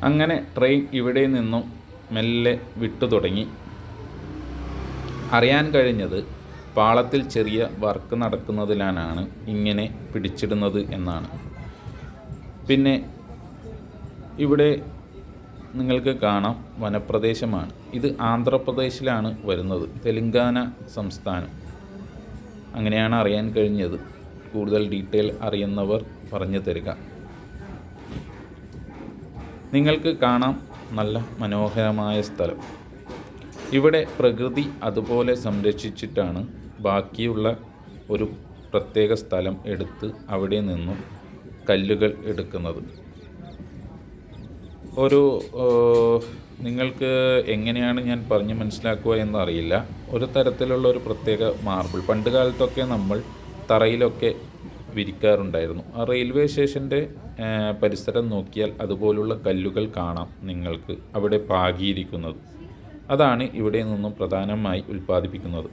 അങ്ങനെ ട്രെയിൻ ഇവിടെ നിന്നും മെല്ലെ വിട്ടു തുടങ്ങി. അറിയാൻ കഴിഞ്ഞത് പാളത്തിൽ ചെറിയ വർക്ക് നടക്കുന്നതിലാണ് ഇങ്ങനെ പിടിച്ചിടുന്നത് എന്നാണ്. പിന്നെ ഇവിടെ നിങ്ങൾക്ക് കാണാം വനപ്രദേശമാണ്. ഇത് ആന്ധ്രാപ്രദേശിലാണ് വരുന്നത്, തെലുങ്കാന സംസ്ഥാനം. അങ്ങനെയാണ് അറിയാൻ കഴിഞ്ഞത്. കൂടുതൽ ഡീറ്റെയിൽ അറിയുന്നവർ പറഞ്ഞു തരിക. നിങ്ങൾക്ക് കാണാം നല്ല മനോഹരമായ സ്ഥലം. ഇവിടെ പ്രകൃതി അതുപോലെ സംരക്ഷിച്ചിട്ടാണ് ബാക്കിയുള്ള ഒരു പ്രത്യേക സ്ഥലം എടുത്ത് അവിടെ നിന്നും കല്ലുകൾ എടുക്കുന്നത്. ഒരു നിങ്ങൾക്ക് എങ്ങനെയാണ് ഞാൻ പറഞ്ഞ് മനസ്സിലാക്കുക എന്നറിയില്ല. ഒരു തരത്തിലുള്ള ഒരു പ്രത്യേക മാർബിൾ പണ്ട് കാലത്തൊക്കെ നമ്മൾ തറയിലൊക്കെ വിരിക്കാറുണ്ടായിരുന്നു. ആ റെയിൽവേ സ്റ്റേഷൻ്റെ പരിസരം നോക്കിയാൽ അതുപോലുള്ള കല്ലുകൾ കാണാം നിങ്ങൾക്ക് അവിടെ പാകിയിരിക്കുന്നത്. അതാണ് ഇവിടെ നിന്നും പ്രധാനമായി ഉൽപ്പാദിപ്പിക്കുന്നത്.